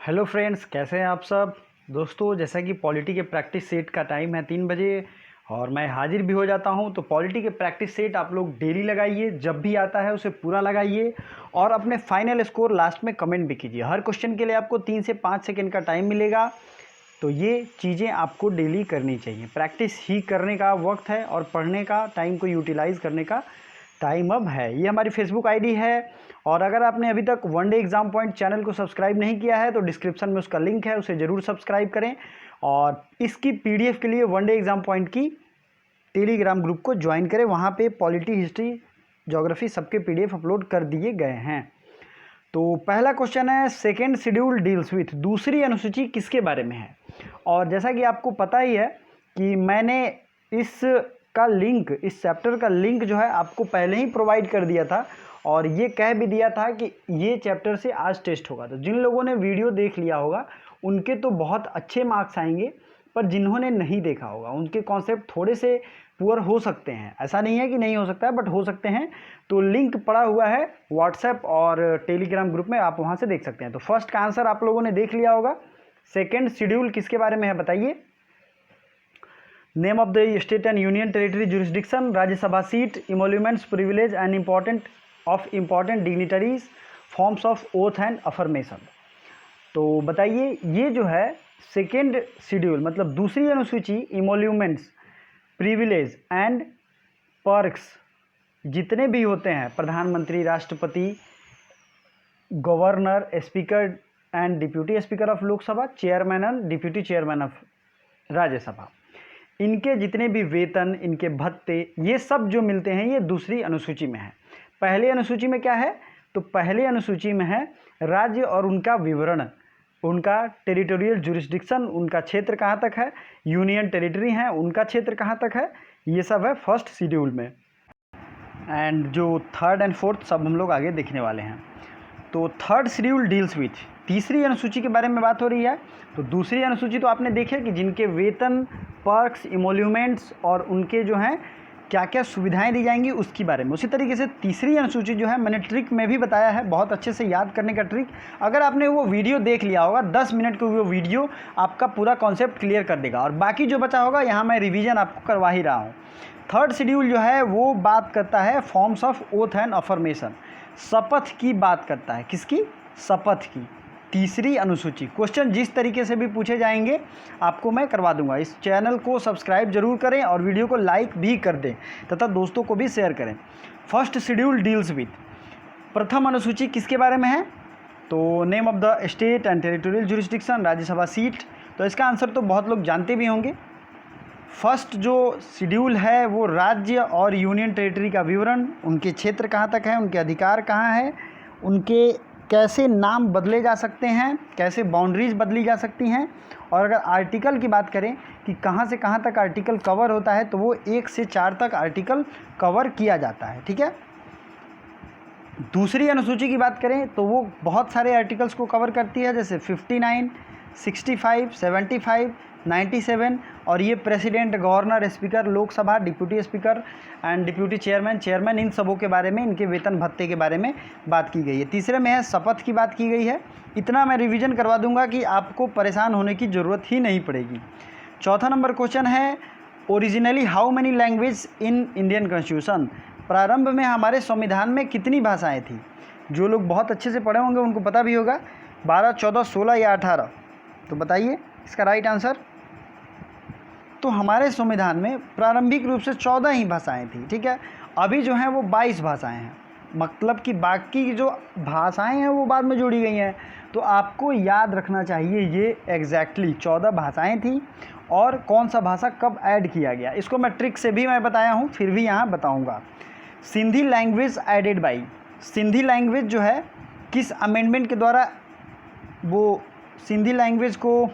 Hello friends, कैसे हैं आप सब दोस्तों। जैसा कि पॉलिटी के प्रैक्टिस सेट का टाइम है 3 बजे और मैं हाजिर भी हो जाता हूं। तो पॉलिटी के प्रैक्टिस सेट आप लोग डेली लगाइए, जब भी आता है उसे पूरा लगाइए और अपने फाइनल स्कोर लास्ट में कमेंट भी कीजिए। हर क्वेश्चन के लिए आपको 3 से 5 सेकंड का टाइम मिलेगा। तो ये चीज़ें आपको डेली करनी चाहिए। प्रैक्टिस ही करने का वक्त है और पढ़ने का टाइम को यूटिलाइज़ करने का टाइम अब है। ये हमारी फेसबुक आईडी है और अगर आपने अभी तक one day exam point channel को सब्सक्राइब नहीं किया है तो डिस्क्रिप्शन में उसका लिंक है, उसे ज़रूर सब्सक्राइब करें। और इसकी पीडीएफ के लिए वन डे एग्जाम पॉइंट की टेलीग्राम ग्रुप को ज्वाइन करें। वहाँ पे पॉलिटी, हिस्ट्री, ज्योग्राफी सबके पीडीएफ अपलोड कर दिए गए हैं। तो पहला क्वेश्चन है, सेकेंड शेड्यूल डील्स विथ, दूसरी अनुसूची किसके बारे में है। और जैसा कि आपको पता ही है कि मैंने इसका लिंक, इस चैप्टर का लिंक जो है आपको पहले ही प्रोवाइड कर दिया था और ये कह भी दिया था कि ये चैप्टर से आज टेस्ट होगा। तो जिन लोगों ने वीडियो देख लिया होगा उनके तो बहुत अच्छे मार्क्स आएंगे, पर जिन्होंने नहीं देखा होगा उनके कॉन्सेप्ट थोड़े से पुअर हो सकते हैं। ऐसा नहीं है कि नहीं हो सकता है, बट हो सकते हैं। तो लिंक पड़ा हुआ है व्हाट्सएप और टेलीग्राम ग्रुप में, आप वहाँ से देख सकते हैं। तो फर्स्ट का आंसर आप लोगों ने देख लिया होगा। सेकेंड शेड्यूल किसके बारे में है बताइए। Name of the state and union territory jurisdiction, Rajya Sabha seat, emoluments, privilege and important dignitaries, forms of oath and affirmation. तो बताइए, ये जो है सेकेंड शेड्यूल मतलब दूसरी अनुसूची, इमोल्यूमेंट्स, प्रिविलेज एंड पर्क्स जितने भी होते हैं, प्रधानमंत्री, राष्ट्रपति, governor, speaker and deputy speaker of Lok Sabha, chairman and deputy chairman of Rajya Sabha, इनके जितने भी वेतन, इनके भत्ते, ये सब जो मिलते हैं ये दूसरी अनुसूची में है। पहली अनुसूची में क्या है, तो पहली अनुसूची में है राज्य और उनका विवरण, उनका टेरिटोरियल जुरिस्डिक्शन, उनका क्षेत्र कहाँ तक है, यूनियन टेरिटरी हैं उनका क्षेत्र कहाँ तक है, ये सब है फर्स्ट शेड्यूल में। एंड जो थर्ड एंड फोर्थ सब हम लोग आगे देखने वाले हैं। तो थर्ड शेड्यूल डील्स विथ, तीसरी अनुसूची के बारे में बात हो रही है। तो दूसरी अनुसूची तो आपने देखा कि जिनके वेतन, पर्क्स, इमोल्यूमेंट्स और उनके जो हैं क्या क्या सुविधाएं दी जाएंगी उसके बारे में। उसी तरीके से तीसरी अनुसूची जो है मैंने ट्रिक में भी बताया है, बहुत अच्छे से याद करने का ट्रिक। अगर आपने वो वीडियो देख लिया होगा 10 मिनट की, वो वीडियो आपका पूरा कॉन्सेप्ट क्लियर कर देगा। और बाकी जो बचा होगा यहाँ मैं रिवीजन आपको करवा ही रहा हूँ। थर्ड शेड्यूल जो है वो बात करता है forms of oath and affirmation, शपथ की बात करता है। किसकी? शपथ की। तीसरी अनुसूची। क्वेश्चन जिस तरीके से भी पूछे जाएंगे आपको मैं करवा दूंगा। इस चैनल को सब्सक्राइब जरूर करें और वीडियो को लाइक भी कर दें तथा दोस्तों को भी शेयर करें। फर्स्ट शेड्यूल डील्स विथ, प्रथम अनुसूची किसके बारे में है, तो name of the state and territorial jurisdiction, Rajya Sabha seat. तो इसका आंसर तो बहुत लोग जानते भी होंगे। फर्स्ट जो शेड्यूल है वो राज्य और यूनियन टेरिटरी का विवरण, उनके क्षेत्र कहाँ तक है, उनके अधिकार कहाँ है, उनके कैसे नाम बदले जा सकते हैं, कैसे बाउंड्रीज बदली जा सकती हैं। और अगर आर्टिकल की बात करें कि कहाँ से कहाँ तक आर्टिकल कवर होता है, तो वो 1 से 4 तक आर्टिकल कवर किया जाता है। ठीक है। दूसरी अनुसूची की बात करें तो वो बहुत सारे आर्टिकल्स को कवर करती है, जैसे 59, 65, 75, 97। और ये president, governor, speaker, Lok Sabha, deputy speaker and deputy chairman, इन सबों के बारे में, इनके वेतन भत्ते के बारे में बात की गई है। तीसरे में है शपथ की बात की गई है। इतना मैं रिवीजन करवा दूंगा कि आपको परेशान होने की ज़रूरत ही नहीं पड़ेगी। चौथा नंबर क्वेश्चन है, originally how many language in Indian constitution, प्रारंभ में हमारे संविधान में कितनी भाषाएँ थी। जो लोग बहुत अच्छे से पढ़े होंगे उनको पता भी होगा, 12, 14, 16 या 18। तो बताइए इसका राइट आंसर। तो हमारे संविधान में प्रारंभिक रूप से 14 ही भाषाएं थी। ठीक है। अभी जो हैं वो 22 भाषाएं हैं, मतलब कि बाकी की जो भाषाएं हैं वो बाद में जोड़ी गई हैं। तो आपको याद रखना चाहिए ये एग्जैक्टली 14 भाषाएं थी और कौन सा भाषा कब ऐड किया गया। इसको मैं ट्रिक से भी मैं बताया हूँ, फिर भी यहाँ बताऊँगा। Sindhi language added by, Sindhi language जो है किस अमेंडमेंट के द्वारा वो सिंधी लैंग्वेज को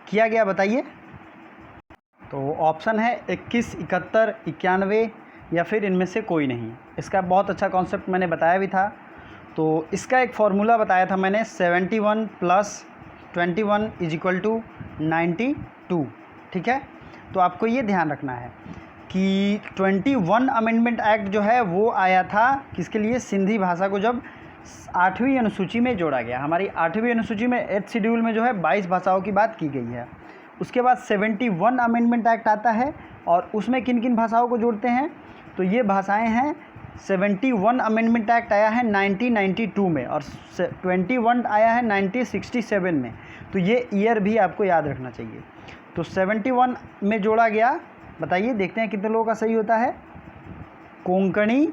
किया गया बताइए। तो ऑप्शन है 21, 71, 91 या फिर इनमें से कोई नहीं। इसका बहुत अच्छा कॉन्सेप्ट मैंने बताया भी था। तो इसका एक फार्मूला बताया था मैंने, 71 + 21 = 92। ठीक है। तो आपको ये ध्यान रखना है कि 21 अमेंडमेंट एक्ट जो है वो आया था किसके लिए, सिंधी भाषा को जब 8वीं अनुसूची में जोड़ा गया। हमारी 8वीं अनुसूची में 8th शेड्यूल में जो है 22 भाषाओं की बात की गई है। उसके बाद 71 अमेंडमेंट एक्ट आता है और उसमें किन किन भाषाओं को जोड़ते हैं, तो ये भाषाएं हैं 71 अमेंडमेंट एक्ट आया है 1992 में और 21 आया है 1967 में। तो ये ईयर भी आपको याद रखना चाहिए। तो 71 में जोड़ा गया, बताइए देखते हैं कितने लोगों का सही होता है। कोंकणी,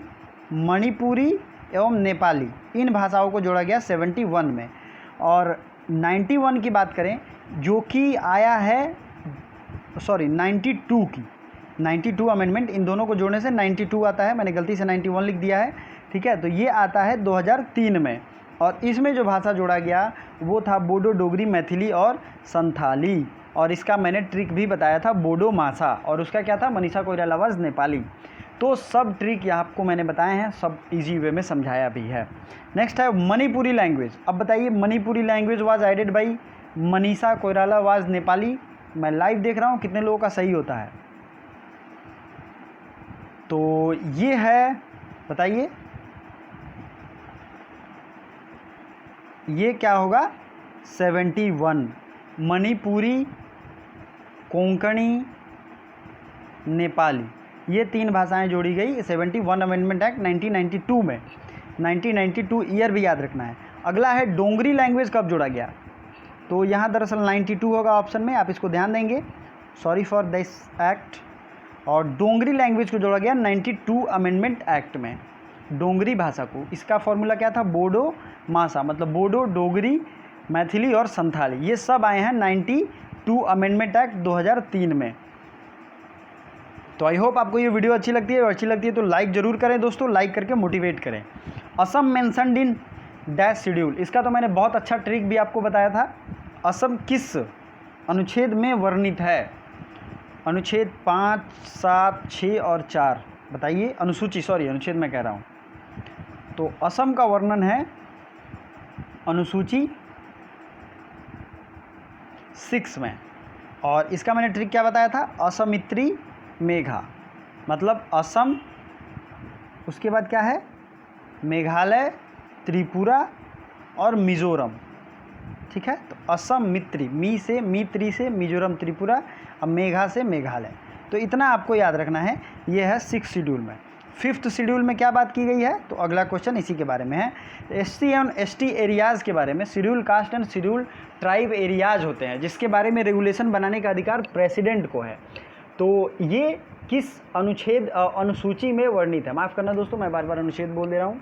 मणिपुरी एवं नेपाली, इन भाषाओं को जोड़ा गया 71 में। और 91 की बात करें जो कि आया है 92 की 92 अमेंडमेंट, इन दोनों को जोड़ने से 92 आता है, मैंने गलती से 91 लिख दिया है, ठीक है। तो ये आता है 2003 में और इसमें जो भाषा जोड़ा गया वो था बोडो, डोगरी, मैथिली और संथाली। और इसका मैंने ट्रिक भी बताया था, बोडो मासा, और उसका क्या था, मनीषा कोइरालावाज नेपाली। तो सब ट्रिक यहाँ आपको मैंने बताए हैं, सब इजी वे में समझाया भी है। नेक्स्ट है मणिपुरी लैंग्वेज। अब बताइए Manipuri language was added by Manisha Koirala was Nepali. मैं लाइव देख रहा हूँ कितने लोगों का सही होता है। तो ये है, बताइए ये क्या होगा, 71 मणिपुरी, कोंकणी, नेपाली, ये 3 भाषाएं जोड़ी गई 71 अमेंडमेंट एक्ट 1992 में। 1992 ईयर भी याद रखना है। अगला है डोंगरी लैंग्वेज कब जोड़ा गया, तो यहाँ दरअसल 92 होगा ऑप्शन में, आप इसको ध्यान देंगे, सॉरी फॉर दिस एक्ट। और डोंगरी लैंग्वेज को जोड़ा गया 92 अमेंडमेंट एक्ट में, डोंगरी भाषा को। इसका फॉर्मूला क्या था, बोडो मासा, मतलब बोडो, डोगरी, मैथिली और संथाली, ये सब आए हैं 92 अमेंडमेंट एक्ट 2003 में। तो आई होप आपको ये वीडियो अच्छी लगती है, और अच्छी लगती है तो लाइक ज़रूर करें दोस्तों, लाइक करके मोटिवेट करें। Assam mentioned in dash schedule, इसका तो मैंने बहुत अच्छा ट्रिक भी आपको बताया था। असम किस अनुच्छेद में वर्णित है, अनुच्छेद 5, 7, 6 और 4, बताइए, अनुसूची, सॉरी अनुच्छेद मैं कह रहा हूँ। तो असम का वर्णन है अनुसूची 6 में, और इसका मैंने ट्रिक क्या बताया था, असमित्री मेघा, मतलब असम, उसके बाद क्या है, मेघालय, त्रिपुरा और मिज़ोरम, ठीक है। तो असम मित्री, मी से, मित्री से मिज़ोरम, त्रिपुरा, अब मेघा से मेघालय। तो इतना आपको याद रखना है, ये है 6 शेड्यूल में। 5th शेड्यूल में क्या बात की गई है, तो अगला क्वेश्चन इसी के बारे में है, SC एंड ST एरियाज़ के बारे में। Schedule caste and schedule tribe areas होते हैं जिसके बारे में रेगुलेशन बनाने का अधिकार प्रेसिडेंट को है। तो ये किस अनुच्छेद अनुसूची में वर्णित है, माफ़ करना दोस्तों मैं बार बार अनुच्छेद बोल दे रहा हूँ।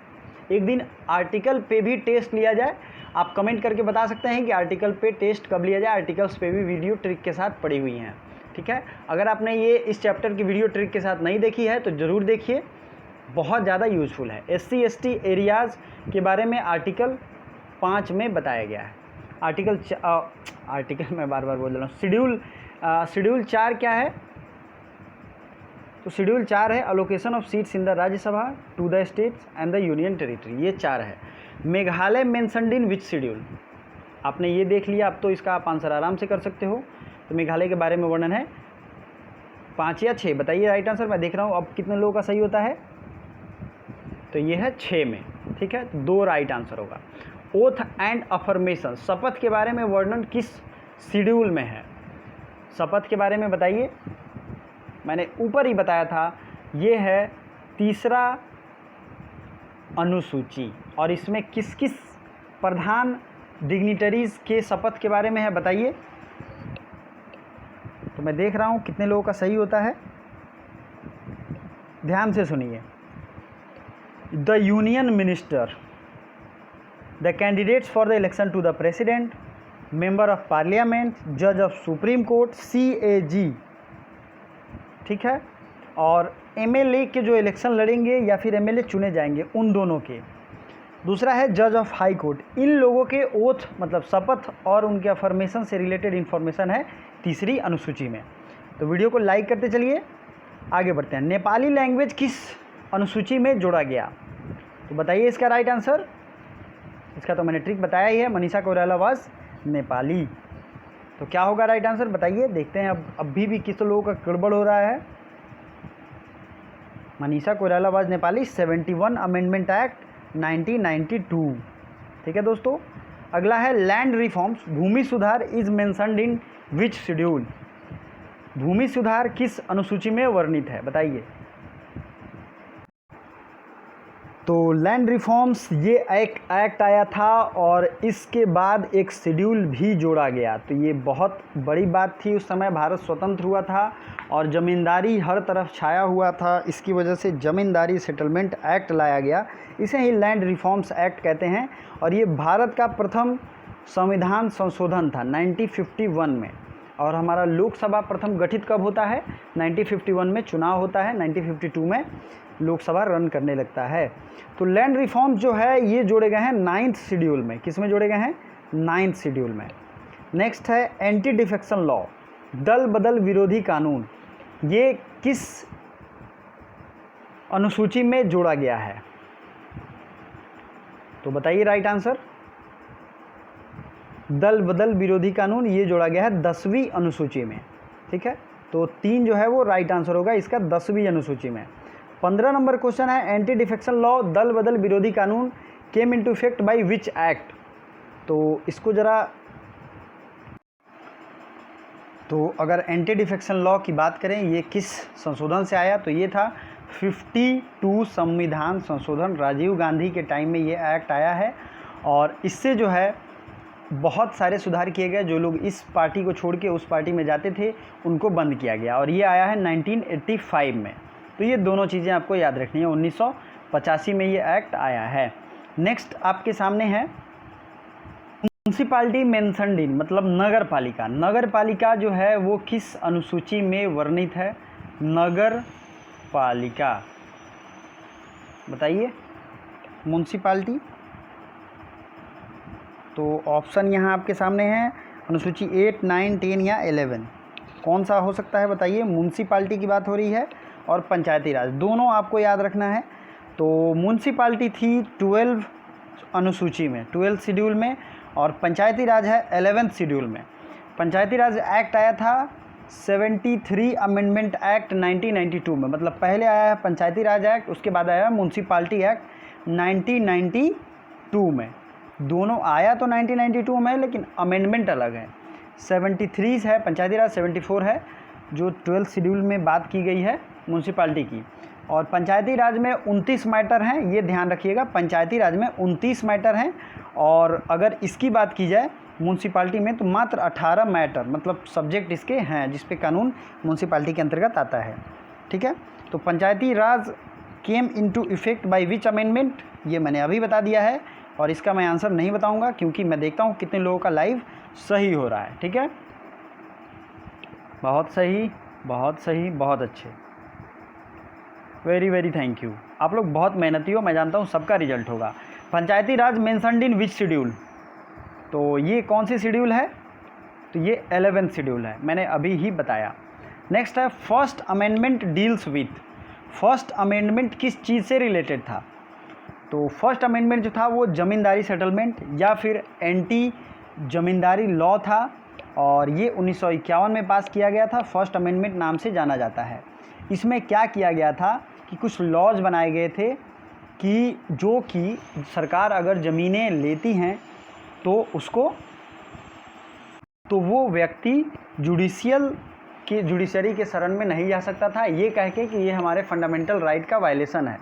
एक दिन आर्टिकल पे भी टेस्ट लिया जाए, आप कमेंट करके बता सकते हैं कि आर्टिकल पे टेस्ट कब लिया जाए, आर्टिकल्स पे भी वीडियो ट्रिक के साथ पड़ी हुई हैं, ठीक है। अगर आपने ये इस चैप्टर की वीडियो ट्रिक के साथ नहीं देखी है तो ज़रूर देखिए, बहुत ज़्यादा यूज़फुल है। SC ST एरियाज़ के बारे में आर्टिकल 5 में बताया गया है। आर्टिकल मैं बार बार बोल रहा हूँ, शेड्यूल 4 क्या है, तो शेड्यूल 4 है allocation of seats in the Rajya Sabha to the states and the union territory, ये 4 है। Meghalaya mentioned in which schedule, आपने ये देख लिया, अब तो इसका आप आंसर आराम से कर सकते हो। तो मेघालय के बारे में वर्णन है 5 या 6, बताइए राइट आंसर। मैं देख रहा हूँ अब कितने लोगों का सही होता है, तो ये है 6 में, ठीक है, 2 राइट आंसर होगा। ओथ एंड अफर्मेशन, शपथ के बारे में वर्णन किस शेड्यूल में है, शपथ के बारे में बताइए। मैंने ऊपर ही बताया था, ये है 3रा अनुसूची, और इसमें किस किस प्रधान डिग्निटरीज़ के शपथ के बारे में है, बताइए। तो मैं देख रहा हूँ कितने लोगों का सही होता है, ध्यान से सुनिए। The union minister, the candidates for the election to the president, member of parliament, जज ऑफ सुप्रीम कोर्ट, CAG, ठीक है, और MLA के जो इलेक्शन लड़ेंगे या फिर MLA चुने जाएंगे उन दोनों के। दूसरा है जज ऑफ हाई कोर्ट, इन लोगों के ओथ मतलब शपथ और उनके अफर्मेशन से रिलेटेड इन्फॉर्मेशन है 3री अनुसूची में। तो वीडियो को लाइक करते चलिए, आगे बढ़ते हैं। नेपाली लैंग्वेज किस अनुसूची में जोड़ा गया, तो बताइए इसका राइट आंसर। इसका तो मैंने ट्रिक बताया ही है, मनीषा कोइरालावाज नेपाली। तो क्या होगा राइट आंसर, बताइए, देखते हैं। अब अभी भी किस लोगों का गड़बड़ हो रहा है। Manisha Koirala was Nepali 71 amendment act 1992। ठीक है दोस्तों। अगला है लैंड रिफॉर्म्स, भूमि सुधार is mentioned in which schedule. भूमि सुधार किस अनुसूची में वर्णित है, बताइए। तो लैंड रिफॉर्म्स ये एक एक्ट आया था और इसके बाद एक शेड्यूल भी जोड़ा गया। तो ये बहुत बड़ी बात थी, उस समय भारत स्वतंत्र हुआ था और ज़मींदारी हर तरफ छाया हुआ था, इसकी वजह से ज़मींदारी सेटलमेंट एक्ट लाया गया, इसे ही लैंड रिफॉर्म्स एक्ट कहते हैं। और ये भारत का प्रथम संविधान संशोधन था 1951 में। और हमारा लोकसभा प्रथम गठित कब होता है, 1951 में चुनाव होता है, 1952 में लोकसभा रन करने लगता है। तो लैंड रिफॉर्म्स जो है ये जोड़े गए हैं 9th शेड्यूल में। किस में जोड़े गए हैं, 9th शेड्यूल में। नेक्स्ट है एंटी डिफेक्शन लॉ, दल बदल विरोधी कानून, ये किस अनुसूची में जोड़ा गया है, तो बताइए राइट आंसर। दल बदल विरोधी कानून ये जोड़ा गया है 10वीं अनुसूची में। ठीक है, तो 3 जो है वो राइट आंसर होगा इसका 10वीं अनुसूची में। 15 नंबर क्वेश्चन है एंटी डिफेक्शन लॉ दल बदल विरोधी कानून केम into effect by which act. तो इसको जरा, तो अगर एंटी डिफेक्शन लॉ की बात करें ये किस संशोधन से आया, तो ये था 52 संविधान संशोधन, राजीव गांधी के टाइम में ये एक्ट आया है। और इससे जो है बहुत सारे सुधार किए गए, जो लोग इस पार्टी को छोड़ के उस पार्टी में जाते थे उनको बंद किया गया। और ये आया है 1985 में। तो ये दोनों चीज़ें आपको याद रखनी है, 1985 में ये एक्ट आया है। नेक्स्ट आपके सामने है म्यूनसिपालिटी मेंशन्ड इन, मतलब नगर पालिका। नगर पालिका जो है वो किस अनुसूची में वर्णित है, नगर पालिका, बताइए। म्यूनसिपालिटी, तो ऑप्शन यहाँ आपके सामने है, अनुसूची 8, 9, 10 या 11, कौन सा हो सकता है बताइए। म्यूनसिपालिटी की बात हो रही है और पंचायती राज, दोनों आपको याद रखना है। तो म्यूनसिपालिटी थी 12 अनुसूची में, 12 शेड्यूल में, और पंचायती राज है 11th शेड्यूल में। पंचायती राज एक्ट आया था 73 अमेंडमेंट एक्ट 1992 में, मतलब पहले आया है पंचायती राज एक्ट, उसके बाद आया म्यूनसिपालिटी एक्ट 1992 में। दोनों आया तो 1992 में, लेकिन अमेंडमेंट अलग है। 73 है पंचायती राज, 74 है जो 12th शेड्यूल में बात की गई है म्यूनसिपालिटी की। और पंचायती राज में 29 मैटर हैं, ये ध्यान रखिएगा, पंचायती राज में 29 मैटर हैं। और अगर इसकी बात की जाए म्यूनसिपालिटी में तो मात्र 18 मैटर, मतलब सब्जेक्ट इसके हैं जिस पे कानून म्यूनसिपालिटी के अंतर्गत आता है। ठीक है, तो Panchayati Raj came into effect by which amendment, ये मैंने अभी बता दिया है। और इसका मैं आंसर नहीं बताऊंगा क्योंकि मैं देखता हूँ कितने लोगों का लाइव सही हो रहा है। ठीक है, बहुत सही, बहुत सही, बहुत अच्छे, वेरी वेरी थैंक यू। आप लोग बहुत मेहनती हो, मैं जानता हूँ सबका रिजल्ट होगा। पंचायती राज मेंशन्ड इन विच शेड्यूल, तो ये कौन सी शेड्यूल है, तो ये 11th शेड्यूल है, मैंने अभी ही बताया। नेक्स्ट है first amendment deals with, first amendment किस चीज़ से रिलेटेड था, तो फर्स्ट अमेंडमेंट जो था वो ज़मींदारी सेटलमेंट या फिर एंटी ज़मींदारी लॉ था। और ये 1951 में पास किया गया था, फर्स्ट अमेंडमेंट नाम से जाना जाता है। इसमें क्या किया गया था कि कुछ लॉज बनाए गए थे कि जो कि सरकार अगर ज़मीनें लेती हैं तो उसको, तो वो व्यक्ति जुडिशरी के शरण में नहीं जा सकता था, ये कह के कि ये हमारे फंडामेंटल राइट का वायलेशन है।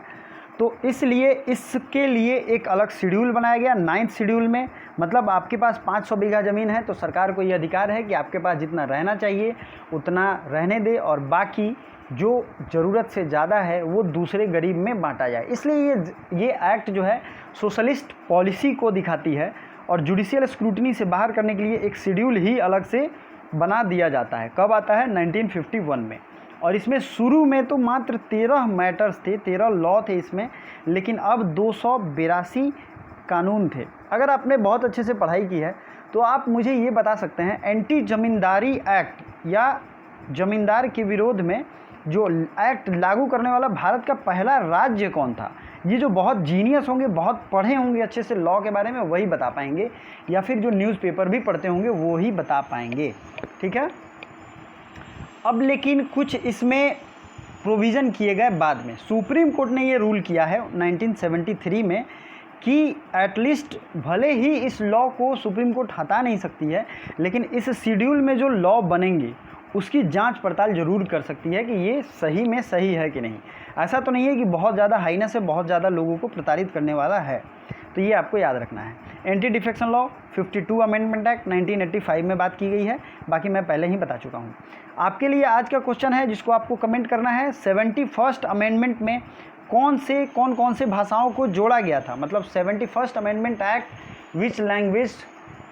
तो इसलिए इसके लिए एक अलग शेड्यूल बनाया गया 9th शेड्यूल में। मतलब आपके पास 500 बीघा ज़मीन है तो सरकार को ये अधिकार है कि आपके पास जितना रहना चाहिए उतना रहने दे और बाकी जो ज़रूरत से ज़्यादा है वो दूसरे गरीब में बांटा जाए। इसलिए ये एक्ट जो है सोशलिस्ट पॉलिसी को दिखाती है और जुडिशियल स्क्रूटनी से बाहर करने के लिए एक शेड्यूल ही अलग से बना दिया जाता है। कब आता है, 1951 में। और इसमें शुरू में तो मात्र 13 मैटर्स थे, 13 लॉ थे इसमें, लेकिन अब 282 कानून थे। अगर आपने बहुत अच्छे से पढ़ाई की है तो आप मुझे ये बता सकते हैं एंटी ज़मींदारी एक्ट या ज़मींदार के विरोध में जो एक्ट लागू करने वाला भारत का पहला राज्य कौन था। ये जो बहुत जीनियस होंगे, बहुत पढ़े होंगे अच्छे से लॉ के बारे में, वही बता पाएंगे, या फिर जो न्यूज़पेपर भी पढ़ते होंगे वो ही बता पाएंगे। ठीक है, अब लेकिन कुछ इसमें प्रोविज़न किए गए बाद में। सुप्रीम कोर्ट ने ये रूल किया है 1973 में कि एटलीस्ट भले ही इस लॉ को सुप्रीम कोर्ट हटा नहीं सकती है, लेकिन इस शेड्यूल में जो लॉ बनेंगे उसकी जांच पड़ताल जरूर कर सकती है कि ये सही में सही है कि नहीं। ऐसा तो नहीं है कि बहुत ज़्यादा हाईनेस है, बहुत ज़्यादा लोगों को प्रताड़ित करने वाला है, तो ये आपको याद रखना है। Anti defection law 52 amendment act 1985 में बात की गई है, बाकी मैं पहले ही बता चुका हूँ। आपके लिए आज का क्वेश्चन है जिसको आपको कमेंट करना है, 71st अमेंडमेंट में कौन कौन से भाषाओं को जोड़ा गया था, मतलब 71st amendment act which language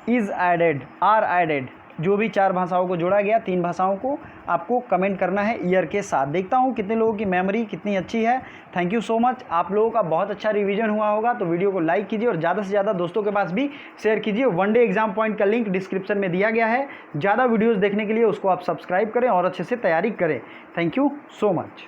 is added or added, जो भी 4 भाषाओं को जोड़ा गया, 3 भाषाओं को आपको कमेंट करना है ईयर के साथ। देखता हूँ कितने लोगों की मेमोरी कितनी अच्छी है। थैंक यू सो मच, आप लोगों का बहुत अच्छा रिवीजन हुआ होगा, तो वीडियो को लाइक कीजिए और ज़्यादा से ज़्यादा दोस्तों के पास भी शेयर कीजिए। वनडे एग्जाम पॉइंट का लिंक डिस्क्रिप्शन में दिया गया है, ज़्यादा वीडियोज़ देखने के लिए उसको आप सब्सक्राइब करें और अच्छे से तैयारी करें। Thank you so much.